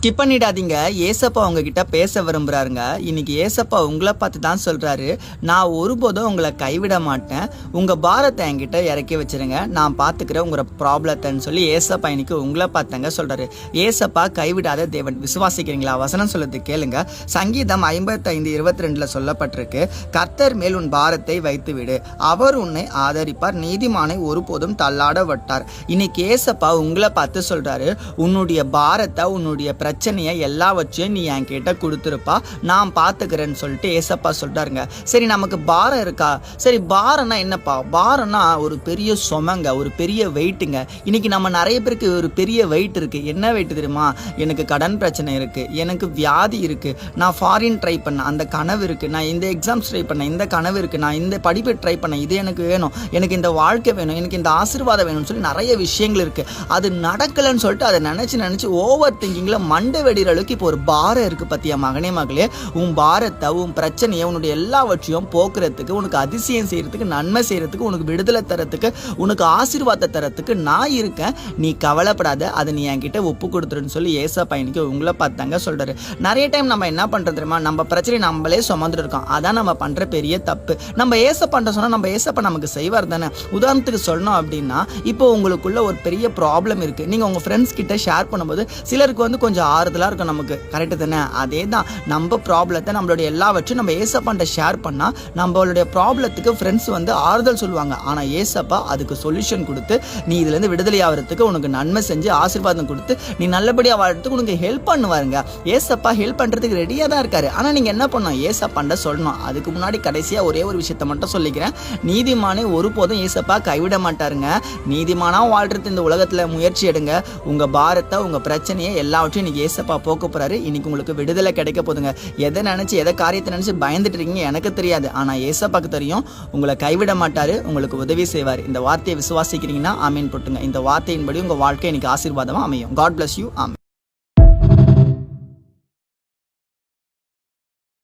Skip பண்ணிடாதீங்க. ஏசப்பா உங்ககிட்ட பேச விரும்புறாருங்க. இன்னைக்கு ஏசப்பா உங்களை பார்த்து தான் சொல்றாரு, நான் ஒருபோதும் உங்களை கைவிட மாட்டேன், உங்க பாரத்தை என்கிட்ட இறக்கி வச்சிருங்க, நான் பார்த்துக்கிறேன் உங்களோட ப்ராப்ளத்தைன்னு சொல்லி ஏசப்பா இன்னைக்கு உங்களை பார்த்தாங்க சொல்றாரு. ஏசப்பா கைவிடாத தேவன். விசுவாசிக்கிறீங்களா? வசனம் சொல்லுறது கேளுங்க. சங்கீதம் 55:22 சொல்லப்பட்டிருக்கு, கர்த்தர் மேல் உன் பாரத்தை வைத்து விடு, அவர் உன்னை ஆதரிப்பார், நீதிமானை ஒருபோதும் தள்ளாட விட்டார். இன்னைக்கு ஏசப்பா உங்களை பார்த்து சொல்றாரு, உன்னுடைய பாரத்தை, உன்னுடைய பிரச்சனையை எல்லாவற்றையும் நீ என்கிட்ட கொடுத்துருப்பா, நான் பார்த்துக்கிறேன்னு சொல்லிட்டு ஏசப்பா சொல்றாருங்க. சரி, நமக்கு பாரம் இருக்கா? சரி, பாரம்னா என்னப்பா? பாரம்னா ஒரு பெரிய சுமங்க, ஒரு பெரிய வெயிட்டுங்க. இன்னைக்கு நம்ம நிறைய பேருக்கு ஒரு பெரிய வெயிட் இருக்கு. என்ன வெயிட் தெரியுமா? எனக்கு கடன் பிரச்சனை இருக்கு, எனக்கு வியாதி இருக்கு, நான் ஃபாரின் ட்ரை பண்ணேன், அந்த கனவு இருக்கு, நான் இந்த எக்ஸாம்ஸ் ட்ரை பண்ணேன், இந்த கனவு இருக்கு, நான் இந்த படிப்பை ட்ரை பண்ணேன், இது எனக்கு வேணும், எனக்கு இந்த வாழ்க்கை வேணும், எனக்கு இந்த ஆசீர்வாதம் வேணும்னு சொல்லி நிறைய விஷயங்கள் இருக்கு. அது நடக்கலைன்னு சொல்லிட்டு அதை நினைச்சு ஓவர் திங்கிங்ல மண்டை வெடிற அளவுக்கு இப்போ ஒரு பாரம் இருக்கு பத்தியா மகனே மகளே. உன் பாரத்தை, உன் பிரச்சனையை, உன்னுடைய எல்லாவற்றையும் போக்குறதுக்கு, உனக்கு அதிசயம் செய்யறதுக்கு, நன்மை செய்யறதுக்கு, உனக்கு விடுதலை தரத்துக்கு, உனக்கு ஆசீர்வாதத்தை தரத்துக்கு நான் இருக்கேன், நீ கவலைப்படாத, அதை நீ என்கிட்ட ஒப்பு கொடுத்துருன்னு சொல்லி ஏசப்பா இன்னைக்கு உங்களை பார்த்தாங்க சொல்றாரு. நிறைய டைம் நம்ம என்ன பண்றது தெரியுமா? நம்ம பிரச்சனை நம்மளே சுமந்துட்டு இருக்கோம். அதான் நம்ம பண்ற பெரிய தப்பு. நம்ம ஏசப்பான்ற சொன்னா நம்ம ஏசப்பா நமக்கு செய்வார் தானே. உதாரணத்துக்கு சொல்லணும் அப்படின்னா, இப்போ உங்களுக்குள்ள ஒரு பெரிய ப்ராப்ளம் இருக்கு, நீங்க உங்க ஃப்ரெண்ட்ஸ் கிட்ட ஷேர் பண்ணும்போது சிலருக்கு வந்து கொஞ்சம் ஆறுதலா இருக்கும், நமக்கு கரெக்டு தானே? அதே தான், நம்ம ப்ராப்ளத்தை, நம்மளுடைய எல்லாவற்றையும் நம்ம ஏசப்பாண்ட ஷேர் பண்ணா நம்மளுடைய ப்ராப்ளத்துக்கு ஃப்ரெண்ட்ஸ் வந்து ஆறுதல் சொல்லுவாங்க. ஆனா ஏசப்பா அதுக்கு சொல்யூஷன் கொடுத்து, நீ இதுல இருந்து விடுதலை ஆகிறதுக்கு, உனக்கு நன்மை செஞ்சு ஆசீர்வாதம் கொடுத்து நீ நல்லபடியா வாழ்றதுக்கு உனக்கு ஹெல்ப் பண்ணுவாருங்க. ஏசப்பா ஹெல்ப் பண்றதுக்கு ரெடியா தான் இருக்காரு. ஆனா நீங்க என்ன பண்ணணும்? ஏசப்பாண்ட சொல்லணும். அதுக்கு முன்னாடி கடைசியா ஒரே ஒரு விஷயத்த மட்டும் சொல்லிக்கிறேன். நீதிமானை ஒருபோதும் ஏசப்பா கைவிட மாட்டாருங்க. நீதிமானா வாழ்றது இந்த உலகத்துல முயற்சி எடுங்க. உங்க பாரத்தை, உங்க பிரச்சனையை எல்லாவற்றையும் இன்னைக்கு ஏசப்பா போக்க போறாரு. இன்னைக்கு உங்களுக்கு விடுதலை கிடைக்க போதுங்க. எதை நினைச்சு, எதை காரியத்தை நினைச்சு பயந்துட்டு இருக்கீங்க எனக்கு தெரியாது, ஆனா ஏசப்பாக்கு தெரியும். உங்களை கைவிட மாட்டாரு, உங்களுக்கு உதவி செய்வார். இந்த வார்த்தையை விசுவாசிக்கிறீங்கன்னா ஆமீன் போட்டுங்க. இந்த வார்த்தையின்படி உங்க வாழ்க்கை இன்னைக்கு ஆசீர்வாதமா அமையும். God bless you. ஆமீன்.